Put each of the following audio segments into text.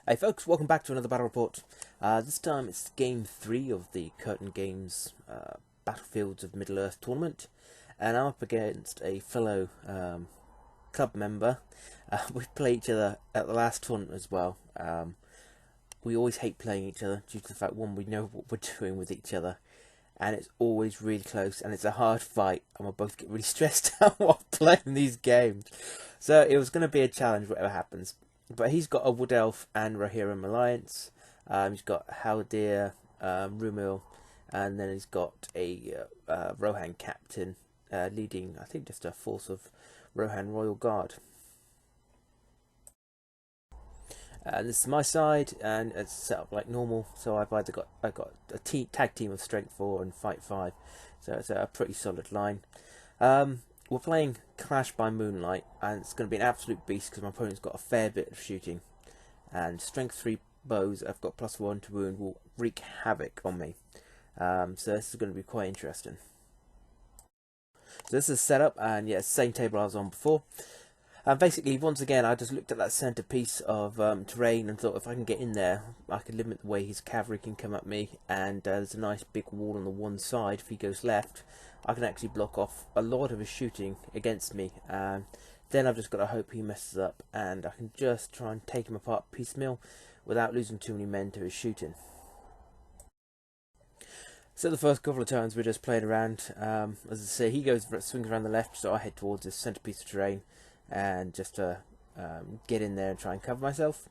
Hey folks, welcome back to another battle report. This time it's game 3 of the Kirton Games Battlefields of Middle-earth tournament, and I'm up against a fellow club member. We played each other at the last tournament as well. We always hate playing each other due to the fact, one, we know what we're doing with each other, and it's always really close, and it's a hard fight, and we'll both get really stressed out while playing these games. So it was going to be a challenge, whatever happens. But he's got a Wood Elf and Rohan Alliance. He's got Haldir, Rumil, and then he's got a Rohan Captain leading, I think, just a force of Rohan Royal Guard. This is my side, and it's set up like normal. So I've got a tag team of Strength 4 and Fight 5. So it's a pretty solid line. We're playing Clash by Moonlight, and it's going to be an absolute beast because my opponent's got a fair bit of shooting. And Strength 3 bows, I've got +1 to wound, will wreak havoc on me. So this is going to be quite interesting. So this is set up, and yeah, same table I was on before. And basically, once again, I just looked at that centre piece of terrain and thought if I can get in there, I can limit the way his cavalry can come at me. And there's a nice big wall on the one side. If he goes left, I can actually block off a lot of his shooting against me. Then I've just got to hope he messes up, and I can just try and take him apart piecemeal without losing too many men to his shooting. So the first couple of times we're just playing around. As I say, he swings around the left, so I head towards this centre piece of terrain and just get in there and try and cover myself.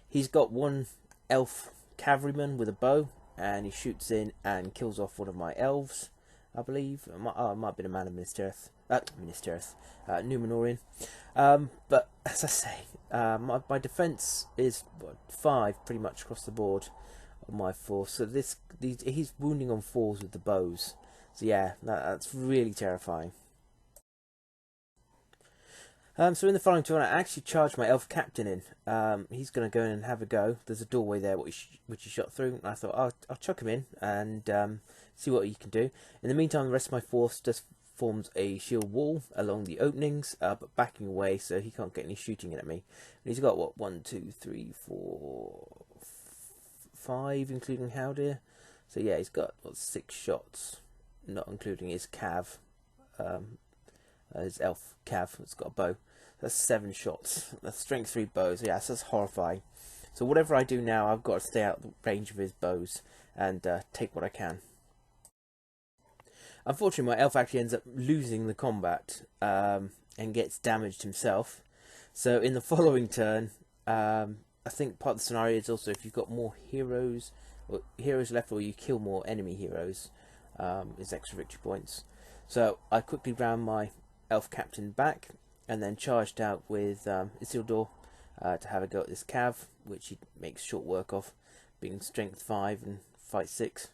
He's got one elf cavalryman with a bow, and he shoots in and kills off one of my elves, I believe. It might have been a man of Numenorian. But as I say, my defence is 5 pretty much across the board on my force. So he's wounding on 4s with the bows. So yeah, that's really terrifying. So in the following turn, I actually charged my elf captain in. He's going to go in and have a go. There's a doorway there which he shot through, and I thought I'll chuck him in and see what he can do. In the meantime, the rest of my force just forms a shield wall along the openings, but backing away so he can't get any shooting in at me. And he's got what, 1, 2, 3, 4, 5, including Haldir. So yeah, he's got 6 shots, not including his cav. His elf cav has got a bow. That's 7 shots. That's Strength 3 bows. Yes, that's horrifying. So whatever I do now, I've got to stay out of the range of his bows and take what I can. Unfortunately, my elf actually ends up losing the combat and gets damaged himself. So in the following turn, I think part of the scenario is also if you've got more heroes left, or you kill more enemy heroes, is extra victory points. So I quickly ran my elf captain back and then charged out with Isildur to have a go at this cav, which he makes short work of, being Strength 5 and Fight 6.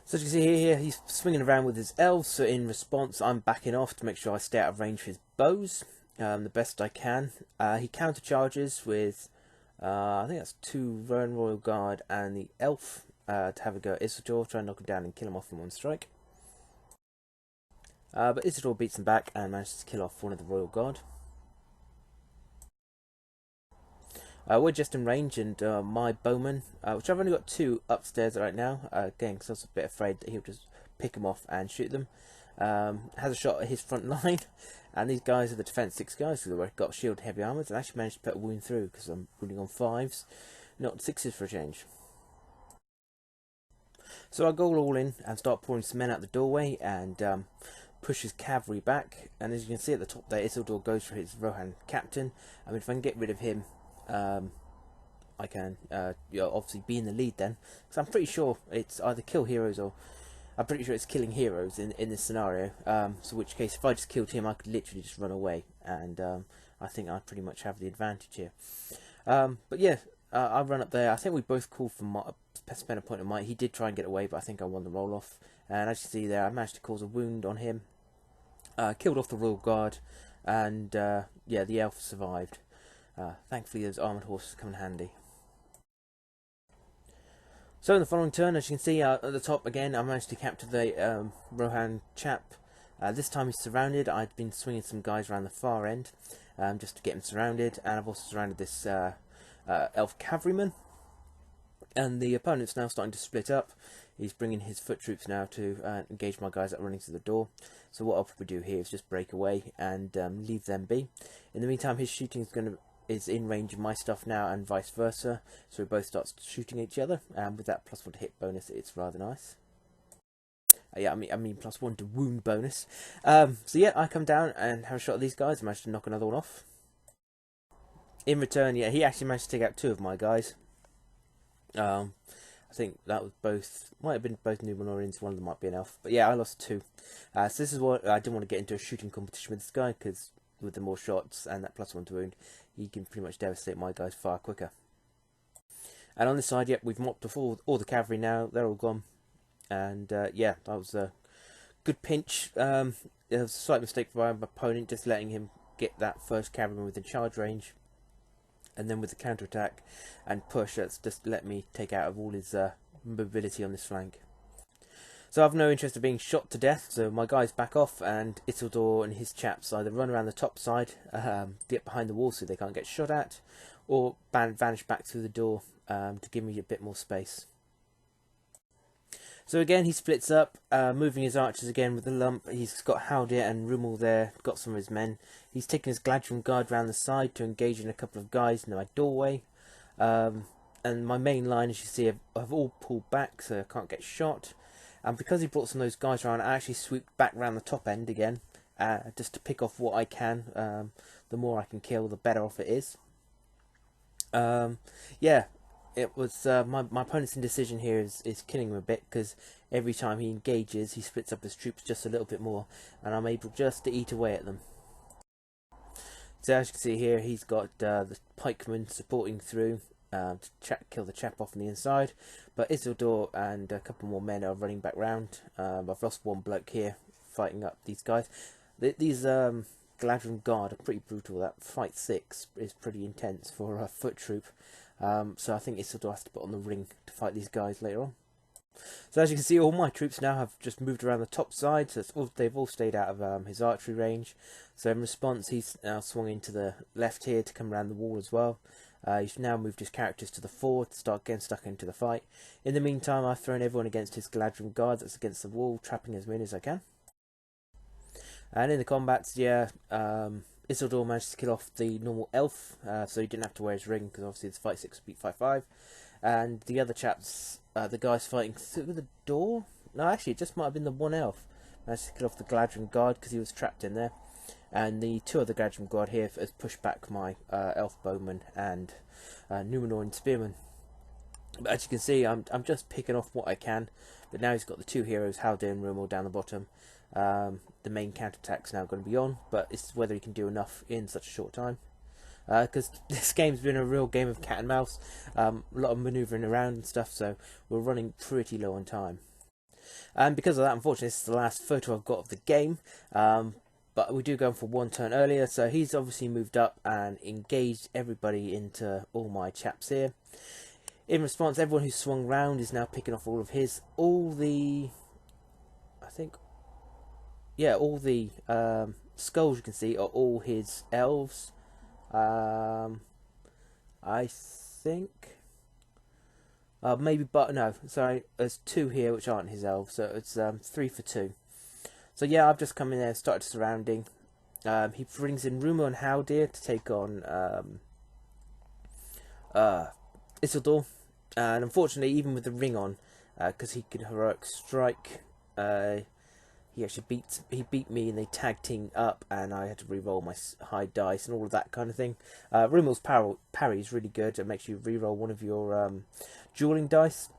So as you can see here, he's swinging around with his elves, so in response I'm backing off to make sure I stay out of range of his bows the best I can. He countercharges with, I think that's 2 Rohan Royal Guard and the elf to have a go at Isildur, try and knock him down and kill him off in one strike. But Isildur beats him back and manages to kill off one of the Royal Guard. We're just in range, and my bowman, which I've only got 2 upstairs right now, again because I was a bit afraid that he'll just pick them off and shoot them, has a shot at his front line, and these guys are the defence 6 guys who have got shield and heavy armours, and actually managed to put a wound through because I'm wounding on 5s, not 6s for a change. So I go all in and start pouring some men out the doorway and push his cavalry back, and as you can see at the top there, Isildur goes for his Rohan captain. I mean, if I can get rid of him, I can obviously be in the lead then, because I'm pretty sure it's either kill heroes or I'm pretty sure it's killing heroes in this scenario. So in which case, if I just killed him, I could literally just run away, and I think I pretty much have the advantage here. But yeah, I run up there. I think we both called for spend a point of might. He did try and get away, but I think I won the roll off. And as you see there, I managed to cause a wound on him. Killed off the Royal Guard, and yeah, the elf survived. Thankfully, those armoured horses come in handy. So in the following turn, as you can see at the top again, I managed to capture the Rohan chap. This time he's surrounded. I'd been swinging some guys around the far end, just to get him surrounded. And I've also surrounded this elf cavalryman. And the opponent's now starting to split up. He's bringing his foot troops now to engage my guys that are running to the door. So what I'll probably do here is just break away and leave them be. In the meantime, his shooting is in range of my stuff now, and vice versa. So we both start shooting each other, and with that +1 to hit bonus, it's rather nice. Yeah, I mean +1 to wound bonus. So yeah, I come down and have a shot at these guys. I managed to knock another one off. In return, yeah, he actually managed to take out 2 of my guys. I think that was might have been both Numenorians, one of them might be an elf. But yeah, I lost 2. So this is what I didn't want to get into a shooting competition with this guy, because with the more shots and that +1 to wound, he can pretty much devastate my guys far quicker. And on this side, yep, we've mopped off all the cavalry now. They're all gone. And yeah, that was a good pinch. It was a slight mistake by my opponent, just letting him get that first cavalryman within charge range. And then with the counterattack and push, that's just let me take out of all his mobility on this flank. So I've no interest in being shot to death, so my guys back off, and Isildur and his chaps either run around the top side, get behind the wall so they can't get shot at, or vanish back through the door to give me a bit more space. So again, he splits up, moving his archers again with the lump. He's got Haldir and Rumel there, got some of his men. He's taken his Gladron guard round the side to engage in a couple of guys in my doorway. And my main line, as you see, have all pulled back, so I can't get shot. And because he brought some of those guys around, I actually swooped back round the top end again, just to pick off what I can. The more I can kill, the better off it is. Yeah. It was my opponent's indecision here is killing him a bit, because every time he engages, he splits up his troops just a little bit more, and I'm able just to eat away at them. So as you can see here, he's got the pikemen supporting through to kill the chap off on the inside, but Isildur and a couple more men are running back round. I've lost 1 bloke here fighting up these guys. These Gladron guard are pretty brutal. That fight 6 is pretty intense for a foot troop. So I think Isildur has to put on the ring to fight these guys later on. So as you can see, all my troops now have just moved around the top side, so they've all stayed out of his archery range. So in response, he's now swung into the left here to come around the wall as well. He's now moved his characters to the fore to start getting stuck into the fight. In the meantime, I've thrown everyone against his Gladron guard that's against the wall, trapping as many as I can. And in the combats, yeah, Isildur managed to kill off the normal elf, so he didn't have to wear his ring, because obviously it's fight 6 beat fight 5. And the other chaps, the guys fighting through the door? No, actually, it just might have been the one elf. Managed to kill off the Gladron guard because he was trapped in there. And the 2 other Gladron guard here has pushed back my elf bowman and Numenorian spearman. But as you can see, I'm just picking off what I can. But now he's got the 2 heroes, Haldir and Rumel, down the bottom. The main counterattack's now going to be on, but it's whether he can do enough in such a short time. Because this game's been a real game of cat and mouse, a lot of manoeuvring around and stuff, so we're running pretty low on time. And because of that, unfortunately, this is the last photo I've got of the game, but we do go for 1 turn earlier, so he's obviously moved up and engaged everybody into all my chaps here. In response, everyone who's swung round is now picking off all of his, all the skulls you can see are all his elves. I think maybe, but no, sorry, there's 2 here which aren't his elves, so it's 3 for 2. So yeah, I've just come in there and started surrounding. He brings in Rumel and Haldir to take on Isildur, and unfortunately, even with the ring on, because he could heroic strike, he actually beat me, and they tag teamed up, and I had to re-roll my high dice and all of that kind of thing. Rumel's parry is really good. It makes you re-roll one of your dueling dice.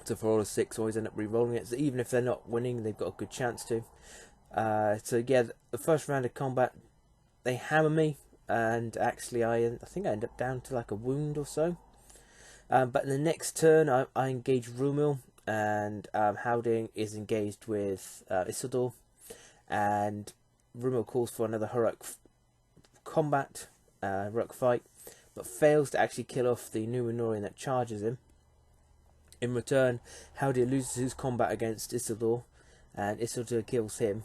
So for all of 6, always end up re-rolling it. So even if they're not winning, they've got a good chance to. So yeah, the first round of combat, they hammer me, and actually I think I end up down to like a wound or so. But in the next turn, I engage Rumel, and Haldir is engaged with Isildur, and Rumel calls for another heroic combat, heroic fight, but fails to actually kill off the Numenorian that charges him. In return, Haldir loses his combat against Isildur, and Isildur kills him.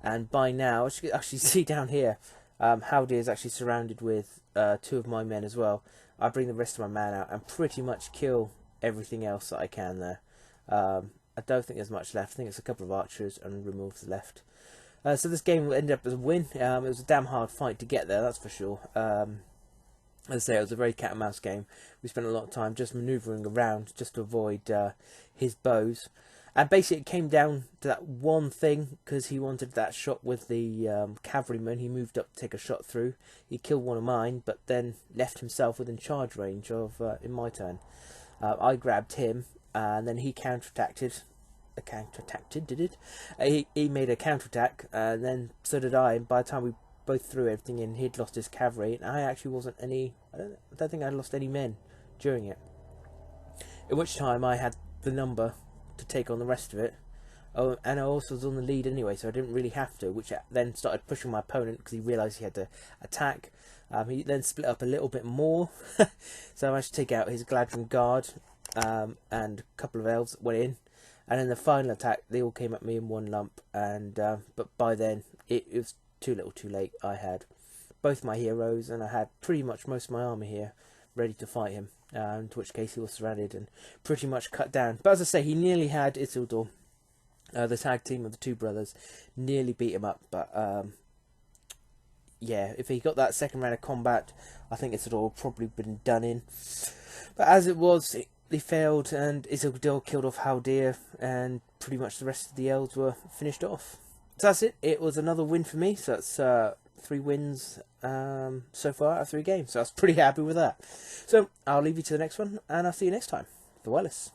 And by now, as you can actually see down here, Haldir is actually surrounded with 2 of my men as well. I bring the rest of my man out and pretty much kill everything else that I can there. I don't think there's much left. I think it's a couple of archers and removes left. So this game ended up as a win. It was a damn hard fight to get there, that's for sure. As I say, it was a very cat and mouse game. We spent a lot of time just manoeuvring around just to avoid his bows. And basically it came down to that one thing, because he wanted that shot with the cavalryman. He moved up to take a shot through. He killed one of mine, but then left himself within charge range of in my turn. I grabbed him, and then he counterattacked. He made a counterattack, and then so did I. And by the time we both threw everything in, he'd lost his cavalry, and I actually wasn't any. I don't think I lost any men during it. At which time I had the number to take on the rest of it. Oh, and I also was on the lead anyway, so I didn't really have to. Which then started pushing my opponent because he realised he had to attack. He then split up a little bit more, so I managed to take out his Gladron guard and a couple of elves that went in. And in the final attack, they all came at me in one lump, and but by then it was too little, too late. I had both my heroes, and I had pretty much most of my army here ready to fight him. In which case he was surrounded and pretty much cut down. But as I say, he nearly had Isildur. The tag team of the 2 brothers nearly beat him up, but yeah, if he got that second round of combat, I think Isildur probably been done in. But as it was, they failed, and Isildur killed off Haldir, and pretty much the rest of the elves were finished off. So that's it. It was another win for me. So that's 3 wins so far out of 3 games. So I was pretty happy with that. So I'll leave you to the next one, and I'll see you next time. The Wireless.